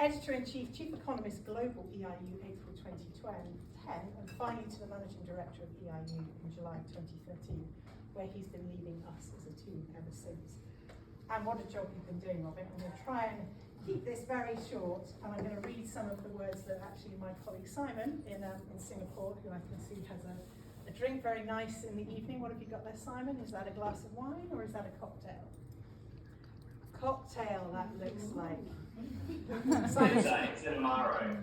Editor-in-Chief, Chief Economist, Global EIU, April 2010, and finally to the Managing Director of EIU in July 2013, where he's been leading us as a team ever since. And what a job you've been doing, Robin. I'm going to try and keep this very short, and I'm going to read some of the words that actually my colleague Simon in Singapore, who I can see has a drink, very nice in the evening. What have you got there, Simon? Is that a glass of wine or is that a cocktail? Cocktail, that looks like. It's in Maro.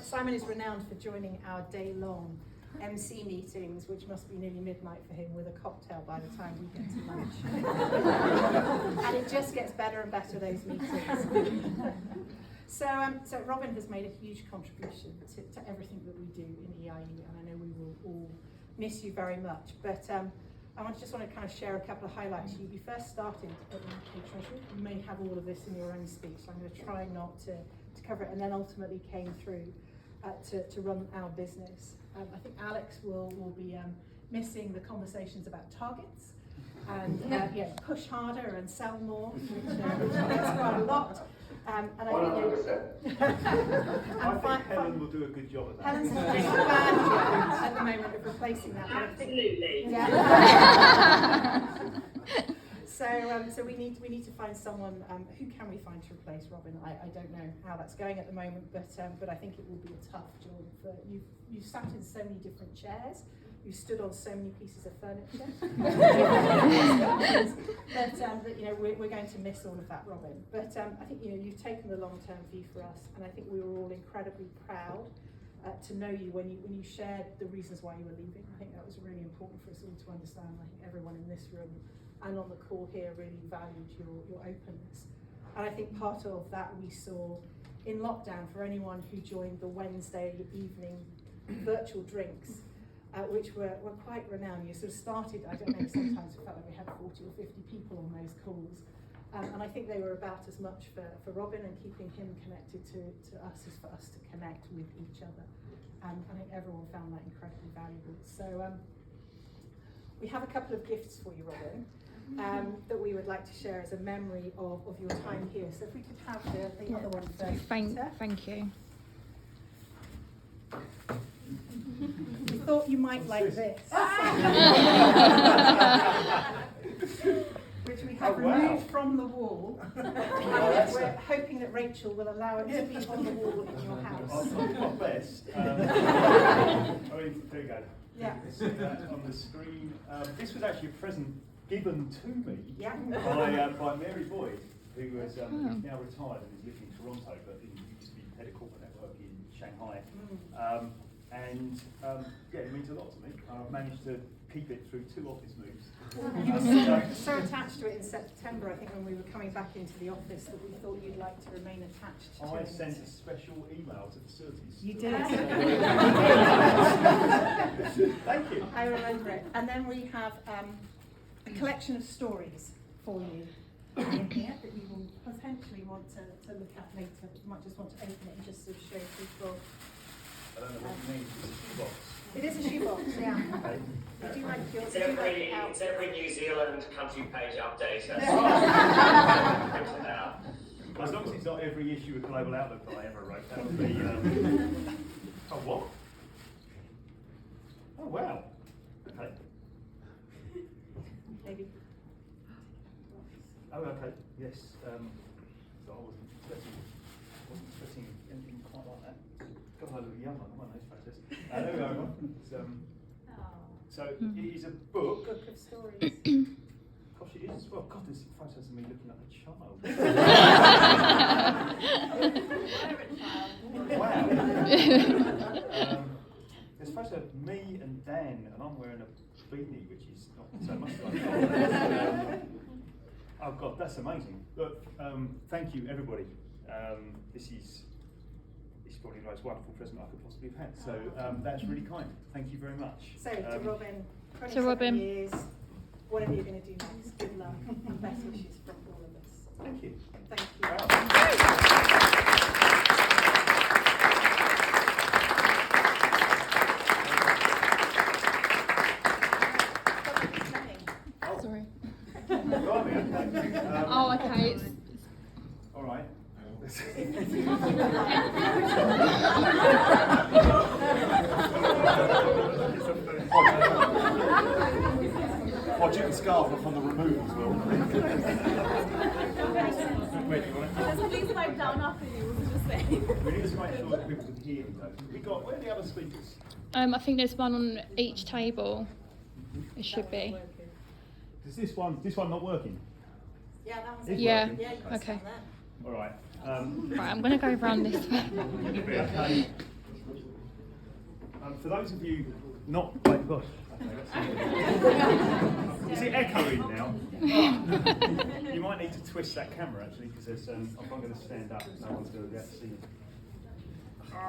Simon is renowned for joining our day-long MC meetings, which must be nearly midnight for him, with a cocktail by the time we get to lunch. And it just gets better and better, those meetings. So Robin has made a huge contribution to everything that we do in EIU, and I know we will all miss you very much. But I just want to kind of share a couple of highlights. You first started at the Treasury. You may have all of this in your own speech, so I'm going to try not to cover it, and then ultimately came through to run our business. I think Alex will be missing the conversations about targets and push harder and sell more, which gets quite a lot. And I think, I think Helen will do a good job at that. Helen's doing a bad job at the moment of replacing that. Absolutely. So we need to find someone. Who can we find to replace Robin? I don't know how that's going at the moment, but I think it will be a tough job. You've sat in so many different chairs. You stood on so many pieces of furniture. But we're going to miss all of that, Robin. But I think you've taken the long-term view for us, and I think we were all incredibly proud to know you when you shared the reasons why you were leaving. I think that was really important for us all to understand. I think everyone in this room and on the call here really valued your openness. And I think part of that we saw in lockdown for anyone who joined the Wednesday evening virtual drinks, which were quite renowned. You sort of started, I don't know, sometimes it felt like we had 40 or 50 people on those calls. And I think they were about as much for Robin and keeping him connected to us as for us to connect with each other. And I think everyone found that incredibly valuable. So we have a couple of gifts for you, Robin, that we would like to share as a memory of your time here. So if we could have the other one first. Thank you. We thought you might like this. Which we have removed from the wall. We're hoping that Rachel will allow it to be on the wall in your house. I'll do my best. There you go. Yeah. See that on the screen. This was actually a present given to me by Mary Boyd, who is now retired and is living in Toronto, but used to be head of corporate network in Shanghai. It means a lot to me. I've managed to keep it through 2 office moves. You were so attached to it in September, I think, when we were coming back into the office, that we thought you'd like to remain attached to it. I sent a special email to facilities. You did. Thank you. I remember it. And then we have a collection of stories for you in here that you will potentially want to look at later. You might just want to open it and just sort of show people. I don't know what you mean. It's a shoebox. It is a shoebox, yeah. Okay. Would you like your It's every New Zealand country page update. As long as it's not every issue of Global Outlook that I ever wrote, that would be. Oh, what? Oh, wow. Okay. Maybe. Oh, okay. Yes. So I wasn't expecting anything quite like that. God, I look young on one of those photos. There we go. So it is a book. Book of stories. Gosh, it is. Well, God, there's photos of me looking like a child. Wow. There's a photo of me and Dan, and I'm wearing a beanie, which is not so much like oh God, that's amazing. Look, thank you, everybody. This is probably the most wonderful present I could possibly have had. So that's really kind. Thank you very much. So to Robin, 27 years, whatever you're going to do next, good luck and best wishes from all of us. Thank you. Thank you. Sorry. Okay. Oh, okay. All right. Project and scarf from the remove as well. Where do you want it? There's something slide down after you, just saying. We need to make sure that people can hear you though. Where are the other speakers? I think there's one on each table. It should be. Is this one not working? Yeah, that was It's Yeah. working. Yeah, you can Okay. stand there. All right. Right, I'm going to go around this way. Okay. For those of you not, wait, gosh. Is it echoing now? You might need to twist that camera actually, because there's. If I'm going to stand up, no one's going to be able to see me. Do you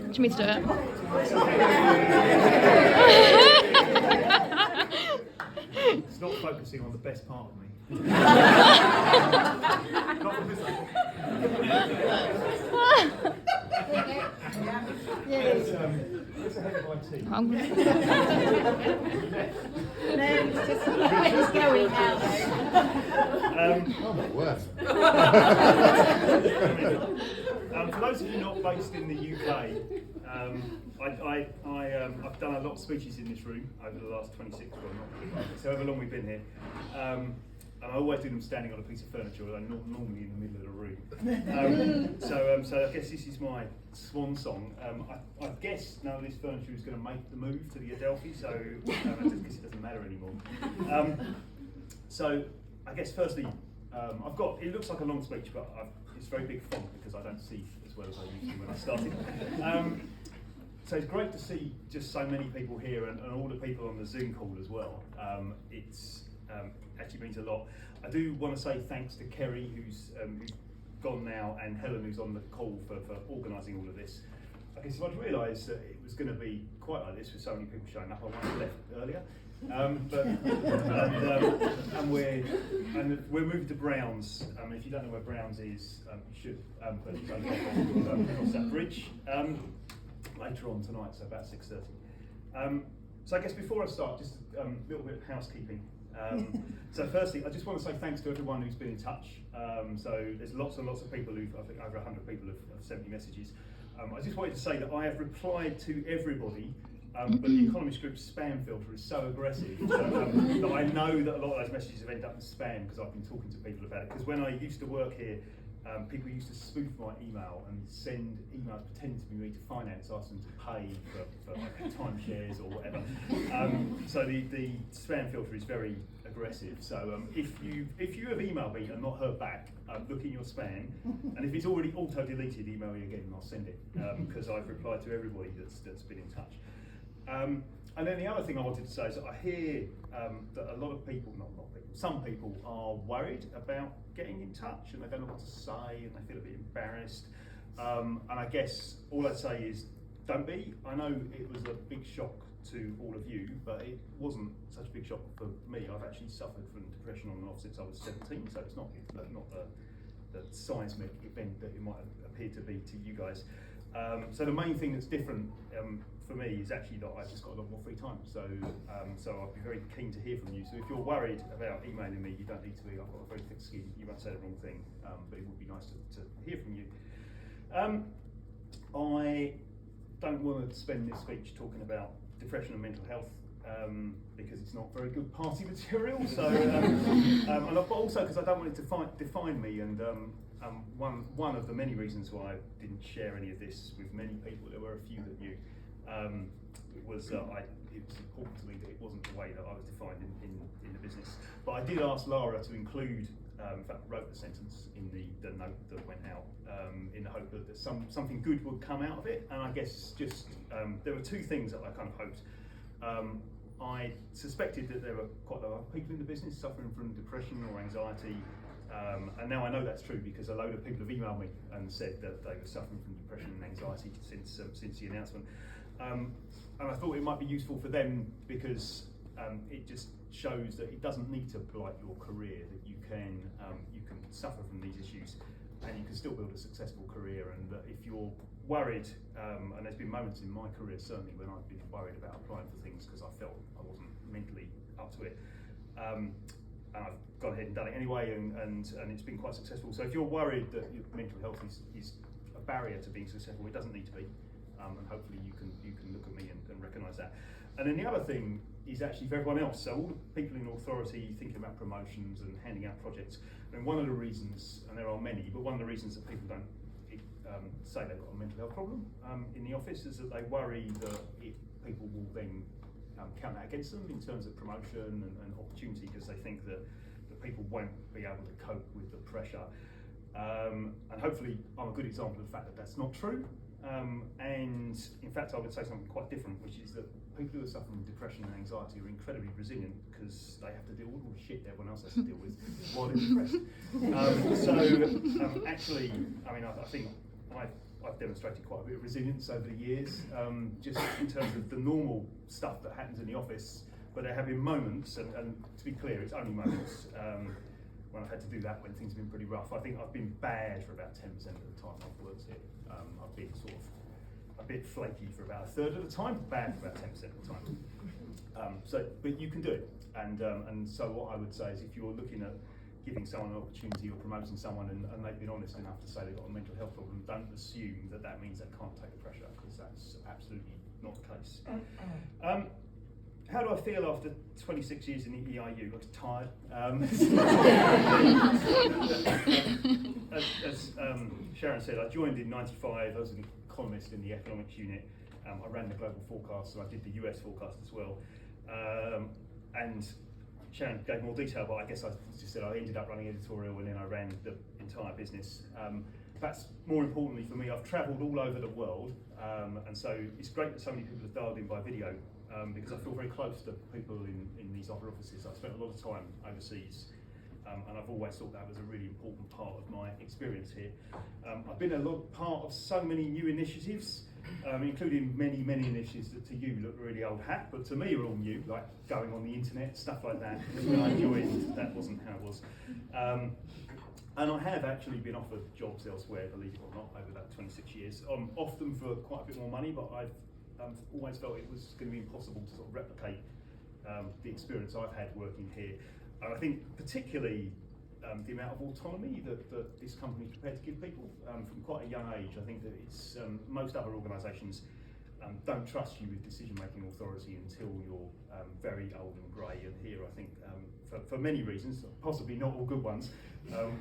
want me to do it? It's not focusing on the best part of me. Not for this one. There's a head of IT. I'm No, it's going now though. Worth. For those of you not based in the UK, I've done a lot of speeches in this room over the last 26, well not however long we've been here. And I always do them standing on a piece of furniture, although not normally in the middle of the room. So I guess this is my swan song. I guess none of this furniture is going to make the move to the Adelphi, so I guess it doesn't matter anymore. So I guess firstly, it looks like a long speech, but it's very big font because I don't see as well as I used to when I started. So it's great to see just so many people here and all the people on the Zoom call as well. It's actually means a lot. I do want to say thanks to Kerry, who's gone now, and Helen, who's on the call for organising all of this. I guess if I'd realised that it was going to be quite like this with so many people showing up, I might have left earlier. And we're moving to Browns. If you don't know where Browns is, you should. But it's only across that bridge later on tonight, so about 6:30. So I guess before I start, just a little bit of housekeeping. So firstly, I just want to say thanks to everyone who's been in touch. So there's lots and lots of people I think over 100 people have sent me messages. I just wanted to say that I have replied to everybody, but the Economist Group's spam filter is so aggressive that I know that a lot of those messages have ended up in spam because I've been talking to people about it. Because when I used to work here, people used to spoof my email and send emails pretending to be me to finance, ask them to pay for timeshares or whatever. So the spam filter is very aggressive. So if you have emailed me and not heard back, look in your spam, and if it's already auto-deleted, email me again and I'll send it because I've replied to everybody that's been in touch. And then the other thing I wanted to say is that I hear that a lot of people, some people are worried about getting in touch and they don't know what to say and they feel a bit embarrassed. And I guess all I'd say is don't be. I know it was a big shock to all of you, but it wasn't such a big shock for me. I've actually suffered from depression on and off since I was 17, so it's not the seismic event that it might appear to be to you guys. So the main thing that's different for me is actually that I've just got a lot more free time. So I'd be very keen to hear from you. So if you're worried about emailing me, you don't need to be. I've got a very thick skin. You won't say the wrong thing, but it would be nice to hear from you. I don't want to spend this speech talking about depression and mental health because it's not very good party material. So and also because I don't want it to define me. And one of the many reasons why I didn't share any of this with many people, there were a few that knew, it was important to me that it wasn't the way that I was defined in the business. But I did ask Lara to include, in fact wrote the sentence in the note that went out in the hope that something good would come out of it. And I guess just there were two things that I kind of hoped. I suspected that there were quite a lot of people in the business suffering from depression or anxiety. And now I know that's true because a load of people have emailed me and said that they were suffering from depression and anxiety since the announcement. And I thought it might be useful for them because it just shows that it doesn't need to blight your career, that you can suffer from these issues and you can still build a successful career. And if you're worried, and there's been moments in my career certainly when I've been worried about applying for things because I felt I wasn't mentally up to it. I've gone ahead and done it anyway, and it's been quite successful. So if you're worried that your mental health is a barrier to being successful, it doesn't need to be, and hopefully you can look at me and recognise that. And then the other thing is actually for everyone else. So all the people in authority thinking about promotions and handing out projects. I mean, one of the reasons, and there are many, but one of the reasons that people don't say they've got a mental health problem in the office is that they worry that people will then count that against them in terms of promotion and opportunity, because they think that people won't be able to cope with the pressure. And hopefully I'm a good example of the fact that that's not true. And in fact, I would say something quite different, which is that people who are suffering from depression and anxiety are incredibly resilient because they have to deal with all the shit that everyone else has to deal with while they're depressed. Actually, I mean, I think I've demonstrated quite a bit of resilience over the years, just in terms of the normal stuff that happens in the office, but there have been moments, and to be clear, it's only moments, when I've had to do that when things have been pretty rough. I think I've been bad for about 10% of the time I've worked here. I've been sort of a bit flaky for about a third of the time, bad for about 10% of the time. But you can do it, and so what I would say is if you're looking at giving someone an opportunity or promoting someone and they've been honest enough to say they've got a mental health problem, don't assume that means they can't take the pressure, because that's absolutely not the case. How do I feel after 26 years in the EIU? Looks tired. As Sharon said, I joined in '95. I was an economist in the economics unit. I ran the global forecast, so I did the US forecast as well. And Sharon gave more detail, but I guess I just said I ended up running editorial and then I ran the entire business. That's more importantly for me, I've travelled all over the world, and so it's great that so many people have dialed in by video, because I feel very close to people in these other offices. I've spent a lot of time overseas, and I've always thought that was a really important part of my experience here. I've been part of so many new initiatives, including many initiatives that to you look really old hat, but to me are all new, like going on the internet, stuff like that. When I joined, that wasn't how it was. And I have actually been offered jobs elsewhere, believe it or not, over that 26 years, often for quite a bit more money, but I've always felt it was going to be impossible to sort of replicate the experience I've had working here. And I think particularly the amount of autonomy that this company is prepared to give people from quite a young age. I think that it's most other organisations don't trust you with decision-making authority until you're very old and grey. And here, I think, for many reasons, possibly not all good ones,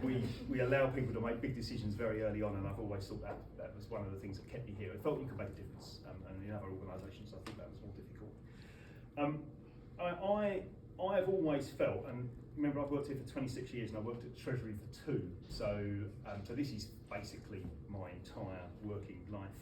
we allow people to make big decisions very early on. And I've always thought that was one of the things that kept me here. I felt you could make a difference, and in other organisations, I think that was more difficult. I've always felt, and remember I've worked here for 26 years and I worked at Treasury for 2, so this is basically my entire working life.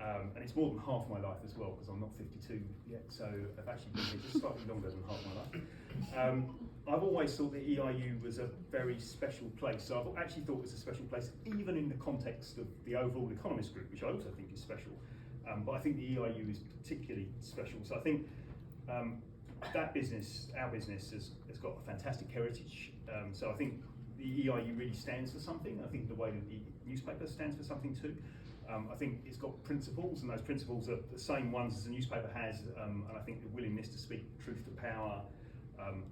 And it's more than half my life as well, because I'm not 52 yet, so I've actually been here just slightly longer than half my life. I've always thought the EIU was a very special place, so I've actually thought it was a special place even in the context of the overall economist group, which I also think is special. But I think the EIU is particularly special, so I think that business, our business, has got a fantastic heritage. So I think the EIU really stands for something. I think the way that the newspaper stands for something too. I think it's got principles, and those principles are the same ones as the newspaper has, and I think the willingness to speak truth to power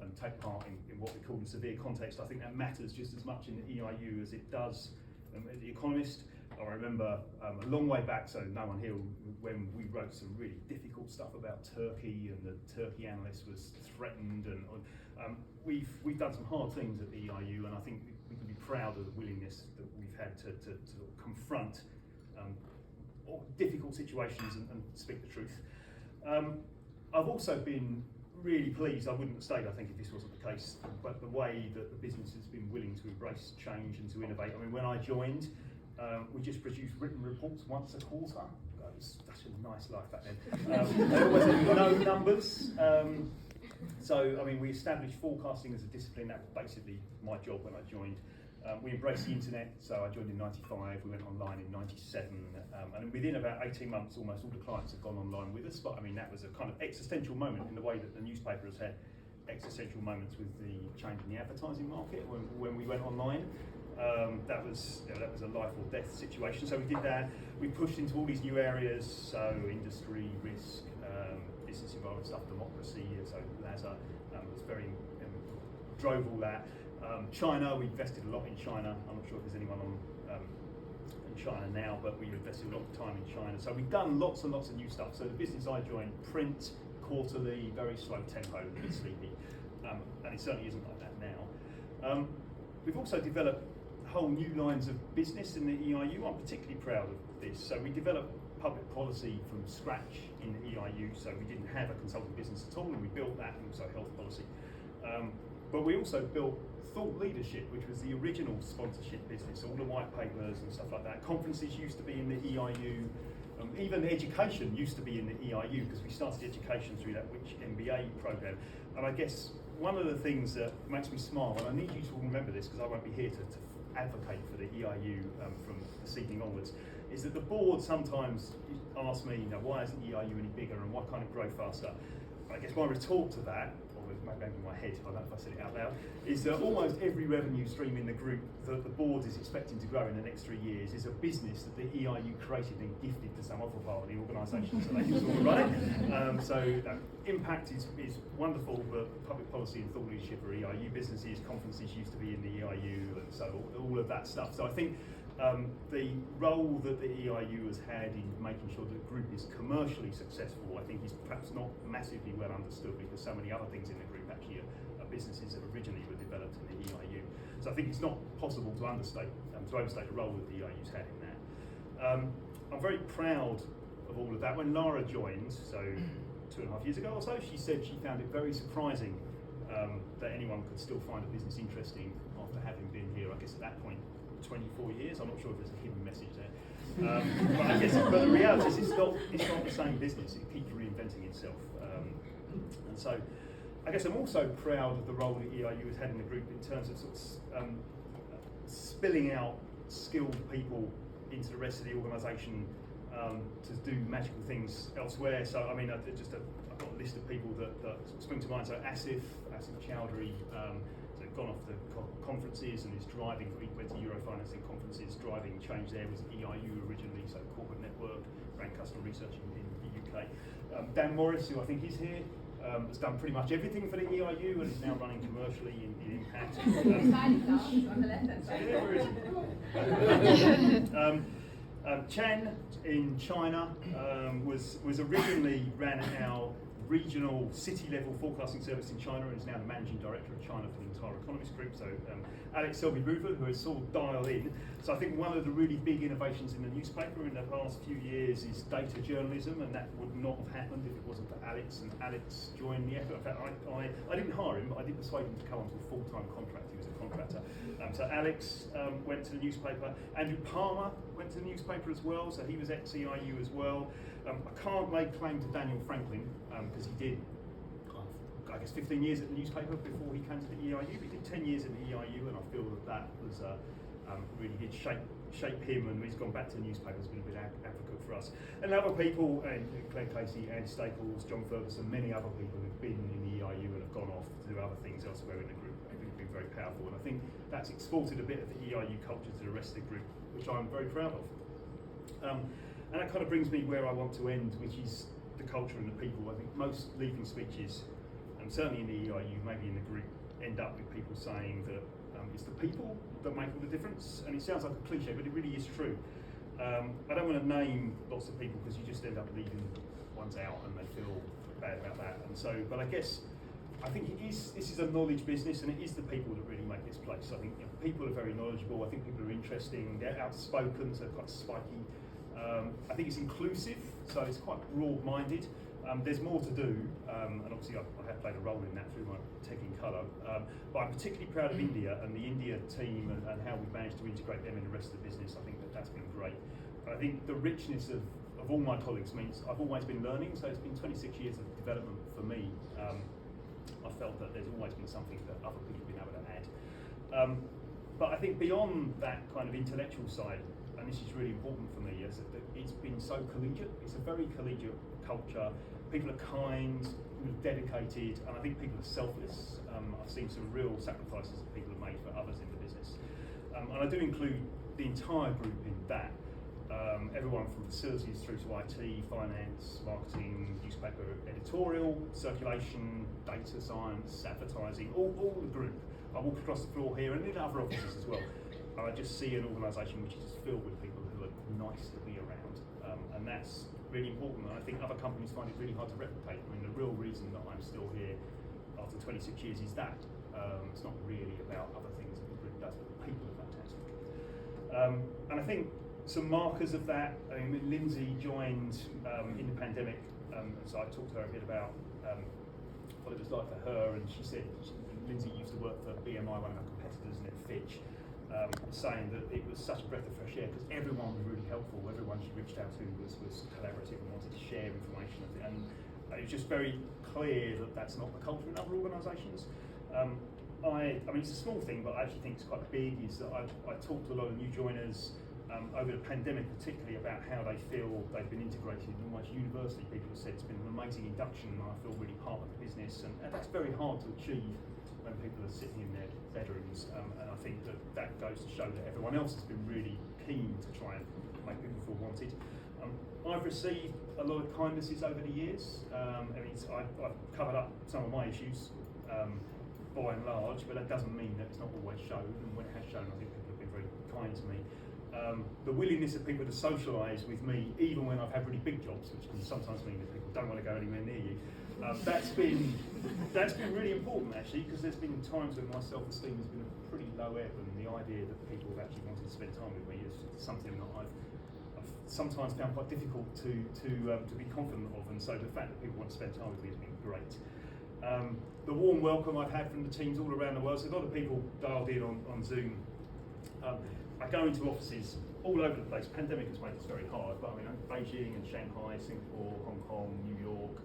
and take part in what we call the severe context, I think that matters just as much in the EIU as it does at The Economist. I remember a long way back, so no one here, when we wrote some really difficult stuff about Turkey, and the Turkey analyst was threatened, and we've done some hard things at the EIU, and I think we can be proud of the willingness that we've had to confront difficult situations and speak the truth. I've also been really pleased, I wouldn't have stayed I think if this wasn't the case, but the way that the business has been willing to embrace change and to innovate. I mean, when I joined, we just produced written reports once a quarter. That was such a nice life back then. There was no numbers. So, I mean, we established forecasting as a discipline. That was basically my job when I joined. We embraced the internet, so I joined in '95, we went online in '97, and within about 18 months, almost all the clients have gone online with us. But I mean, that was a kind of existential moment in the way that the newspaper has had existential moments with the change in the advertising market when we went online. That was a life or death situation. So we did that. We pushed into all these new areas, so industry, risk, business environment stuff, democracy. So LASA was very drove all that. China, we invested a lot in China. I'm not sure if there's anyone on in China now, but we invested a lot of time in China. So we've done lots and lots of new stuff. So the business I joined, print, quarterly, very slow tempo, a bit sleepy. And it certainly isn't like that now. We've also developed whole new lines of business in the EIU. I'm particularly proud of this. So we developed public policy from scratch in the EIU. So we didn't have a consulting business at all, and we built that, and also health policy. But we also built thought leadership, which was the original sponsorship business, all the white papers and stuff like that. Conferences used to be in the EIU. Even education used to be in the EIU, because we started education through that Which MBA program. And I guess one of the things that makes me smile, and I need you to remember this because I won't be here to advocate for the EIU from this evening onwards, is that the board sometimes asks me, why isn't the EIU any bigger and why can't it grow faster? I guess my retort to that, or maybe in my head, I don't know if I said it out loud, is that almost every revenue stream in the group that the board is expecting to grow in the next 3 years is a business that the EIU created and gifted to some other part of the organisation so they can sort of run it. So impact is wonderful, but public policy and thought leadership are EIU businesses, conferences used to be in the EIU, and so all of that stuff. So I think the role that the EIU has had in making sure that the group is commercially successful, I think is perhaps not massively well understood, because so many other things in the group actually are businesses that originally were developed in the EIU. So I think it's not possible to overstate the role that the EIU's had in that. I'm very proud of all of that. When Lara joined, so 2.5 years ago or so, she said she found it very surprising that anyone could still find a business interesting after having been here, I guess at that point, 24 years. I'm not sure if there's a hidden message there. But the reality is it's not the same business. It keeps reinventing itself. And so I guess I'm also proud of the role that EIU has had in the group in terms of spilling out skilled people into the rest of the organisation to do magical things elsewhere. So I mean, I've got a list of people that sort of spring to mind. So Asif Chowdhury, gone off the conferences and is driving, he went to Eurofinancing conferences, driving change there, was EIU originally, so corporate network, ran customer research in the UK. Dan Morris, who I think is here, has done pretty much everything for the EIU and is now running commercially in Impact. Chen in China was originally ran our regional city-level forecasting service in China and is now the managing director of China for the entire Economist Group. So Alex Selby-Boover, who has sort of dialed in. So I think one of the really big innovations in the newspaper in the past few years is data journalism, and that would not have happened if it wasn't for Alex. And Alex joined the effort. In fact, I didn't hire him, but I did persuade him to come onto a full-time contract. He was a contractor. So Alex went to the newspaper. Andrew Palmer went to the newspaper as well, so he was ex-EIU as well. I can't lay claim to Daniel Franklin, because he did, I guess, 15 years at the newspaper before he came to the EIU. He did 10 years in the EIU, and I feel that was really did shape him, and he's gone back to the newspaper, has been a big advocate for us. And other people, Claire Casey, Andy Staples, John Ferguson, many other people who've been in the EIU and have gone off to do other things elsewhere in the group, I think have been very powerful. And I think that's exported a bit of the EIU culture to the rest of the group, which I'm very proud of. And that kind of brings me where I want to end, which is the culture and the people. I think most leaving speeches, certainly in the EIU, maybe in the group, end up with people saying that it's the people that make all the difference. And it sounds like a cliche, but it really is true. I don't want to name lots of people because you just end up leaving ones out and they feel bad about that. And so, but I guess, I think this is a knowledge business, and it is the people that really make this place. I think people are very knowledgeable. I think people are interesting. They're outspoken, so quite spiky. I think it's inclusive, so it's quite broad-minded. There's more to do, and obviously I have played a role in that through my tech in colour. But I'm particularly proud of India and the India team and how we've managed to integrate them in the rest of the business. I think that's been great. And I think the richness of all my colleagues means I've always been learning, so it's been 26 years of development for me. I felt that there's always been something that other people have been able to add. But I think beyond that kind of intellectual side, and this is really important for me, is that it's been so collegiate. It's a very collegiate culture. People are kind, dedicated, and I think people are selfless. I've seen some real sacrifices that people have made for others in the business. And I do include the entire group in that. everyone from facilities through to IT, finance, marketing, newspaper editorial, circulation, data science, advertising, all the group. I walk across the floor here and in other offices as well, and I just see an organisation which is filled with people who are nice to be around, and that's really important. And I think other companies find it really hard to replicate. I mean, the real reason that I'm still here after 26 years is that. It's not really about other things that the group does, but the people are fantastic. And I think some markers of that, I mean, Lindsay joined in the pandemic, so I talked to her a bit about what it was like for her, and she said Lindsay used to work for BMI, one of our competitors, and then Fitch, saying that it was such a breath of fresh air because everyone was really helpful. Everyone she reached out to was collaborative and wanted to share information, and it was just very clear that that's not the culture in other organisations. I mean, it's a small thing, but I actually think it's quite big, is that I talked to a lot of new joiners over the pandemic, particularly about how they feel they've been integrated in almost universally. People have said it's been an amazing induction and I feel really part of the business, and that's very hard to achieve when people are sitting in their bedrooms, and I think that goes to show that everyone else has been really keen to try and make people feel wanted. I've received a lot of kindnesses over the years. I mean, I've covered up some of my issues by and large, but that doesn't mean that it's not always shown, and when it has shown, I think people have been very kind to me. The willingness of people to socialise with me, even when I've had really big jobs, which can sometimes mean that people don't want to go anywhere near you, that's been really important actually, because there's been times when my self-esteem has been a pretty low ebb, and the idea that people have actually wanted to spend time with me is something that I've sometimes found quite difficult to be confident of, and so the fact that people want to spend time with me has been great. The warm welcome I've had from the teams all around the world, so a lot of people dialed in on Zoom. I go into offices all over the place. Pandemic has made this very hard, but I mean, Beijing and Shanghai, Singapore, Hong Kong, New York,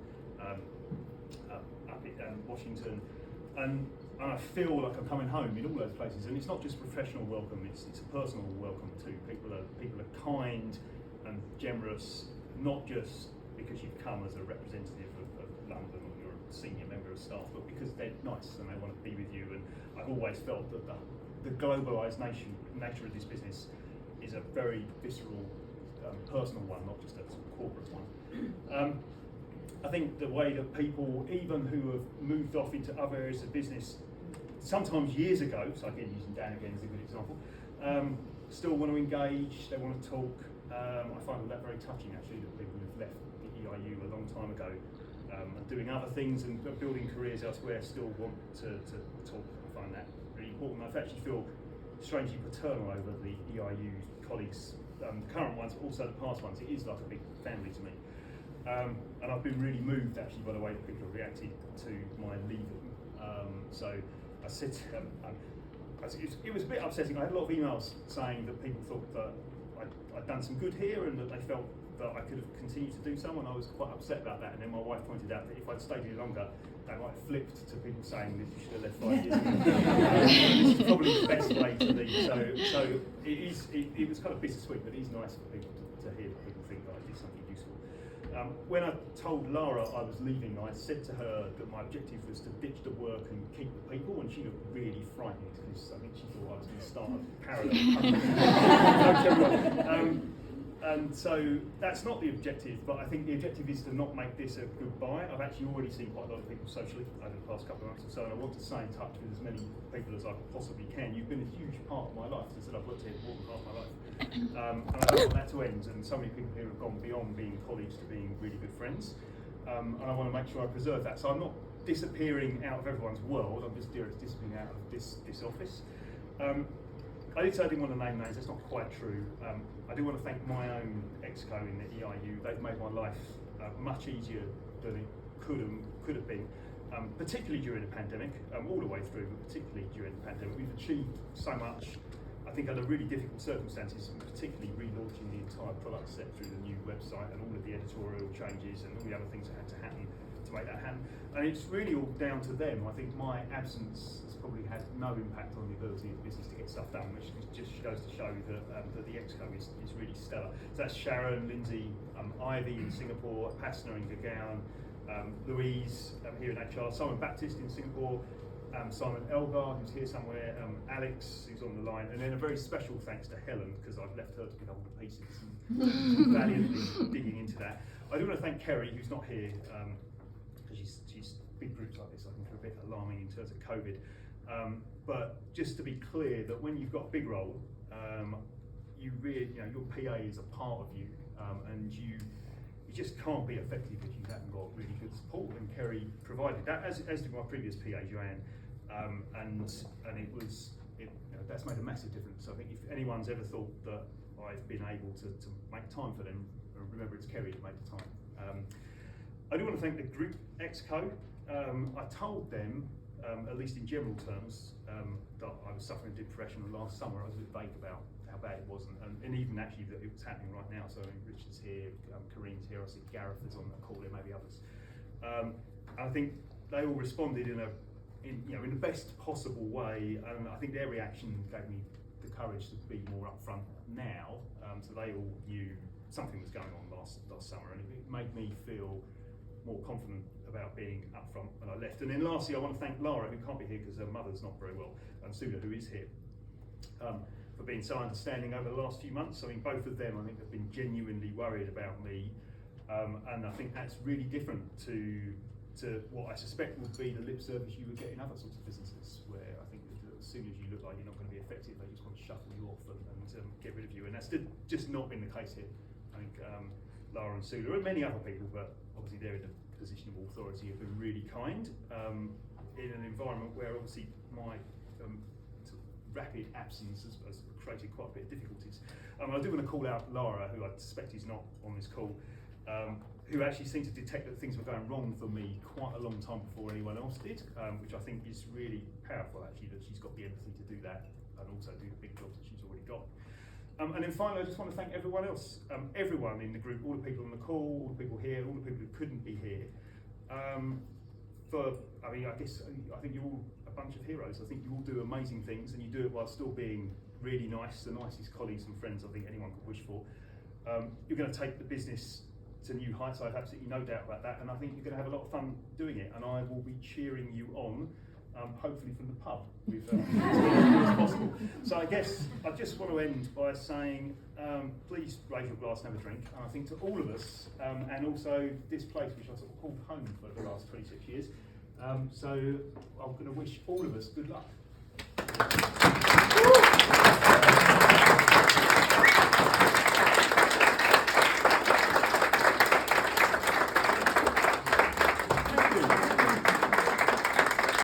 up in Washington, and I feel like I'm coming home in all those places. And it's not just professional welcome; it's a personal welcome too. People are kind and generous, not just because you've come as a representative of London or you're a senior member of staff, but because they're nice and they want to be with you. And I've always felt that the globalised nature of this business is a very visceral, personal one, not just a sort of corporate one. I think the way that people, even who have moved off into other areas of business, sometimes years ago, so again using Dan again as a good example, still want to engage, they want to talk. I find that very touching actually, that people who've left the EIU a long time ago and doing other things and building careers elsewhere still want to talk. I find that really important. I actually feel strangely paternal over the EIU colleagues, the current ones, but also the past ones. It is like a big family to me. And I've been really moved actually by the way that people have reacted to my leaving. So I said, it was a bit upsetting. I had a lot of emails saying that people thought that I'd done some good here and that they felt that I could have continued to do so, and I was quite upset about that. And then my wife pointed out that if I'd stayed here longer, they might have flipped to people saying that you should have left 5 years ago. This is probably the best way to leave. So it was kind of bittersweet, but it is nice for people to hear that people think that I did something useful. When I told Lara I was leaving, I said to her that my objective was to ditch the work and keep the people, and she looked really frightened because I think she thought I was going to start a parallel. And so that's not the objective, but I think the objective is to not make this a goodbye. I've actually already seen quite a lot of people socially over the past couple of months or so, and I want to stay in touch with as many people as I possibly can. You've been a huge part of my life. As I said, I've worked here more than half my life. And I don't want that to end, and so many people here have gone beyond being colleagues to being really good friends. And I want to make sure I preserve that. So I'm not disappearing out of everyone's world, I'm just disappearing out of this office. I did say I didn't want to name names, that's not quite true. I do want to thank my own exco in the EIU. They've made my life much easier than it could have been, particularly during the pandemic, all the way through, but particularly during the pandemic. We've achieved so much, I think, under really difficult circumstances, and particularly relaunching the entire product set through the new website and all of the editorial changes and all the other things that had to happen to make that happen. And it's really all down to them. I think my absence has probably had no impact on the ability of the business to get stuff done, which just goes to show that the exco is really stellar. So that's Sharon, Lindsay, Ivy in Singapore, Pasna in Gaghan, Louise here in HR, Simon Baptiste in Singapore, Simon Elgar, who's here somewhere, Alex, who's on the line, and then a very special thanks to Helen, because I've left her to get all the pieces and valiantly digging into that. I do want to thank Kerry, who's not here, because she's big groups like this I think are a bit alarming in terms of COVID. But just to be clear that when you've got a big role, you really, your PA is a part of you, and you just can't be effective if you haven't got really good support. And Kerry provided that, as did my previous PA, Joanne, and that's made a massive difference. I think if anyone's ever thought that I've been able to make time for them, remember it's Kerry that made the time. I do want to thank the group Exco. I told them, at least in general terms, that I was suffering depression last summer. I was a bit vague about how bad it was, and even actually that it was happening right now. So Richard's here, Kareem's here, I see Gareth is on the call, there may be others. And I think they all responded in the best possible way, and I think their reaction gave me the courage to be more upfront now. So they all knew something was going on last summer, and it made me feel more confident about being upfront when I left. And then lastly, I want to thank Lara, who can't be here because her mother's not very well, and Sula, who is here, for being so understanding over the last few months. I mean, both of them, I think, have been genuinely worried about me, and I think that's really different to what I suspect would be the lip service you would get in other sorts of businesses, where I think that as soon as you look like you're not going to be effective, they just want to shuffle you off and get rid of you. And that's just not been the case here. I think Lara and Sula, and many other people, but obviously they're in a position of authority, have been really kind in an environment where obviously my rapid absence has created quite a bit of difficulties. I do want to call out Lara, who I suspect is not on this call, who actually seemed to detect that things were going wrong for me quite a long time before anyone else did, which I think is really powerful actually, that she's got the empathy to do that and also do the big jobs that she's already got. And then finally, I just want to thank everyone else, everyone in the group, all the people on the call, all the people here, all the people who couldn't be here. I think you're all a bunch of heroes. I think you all do amazing things, and you do it while still being really nice, the nicest colleagues and friends I think anyone could wish for. You're going to take the business to new heights, I have absolutely no doubt about that, and I think you're going to have a lot of fun doing it, and I will be cheering you on, hopefully from the pub, with as many as possible. So I guess I just want to end by saying, please raise your glass and have a drink, and I think to all of us, and also this place which I sort of called home for the last 26 years, so I'm going to wish all of us good luck.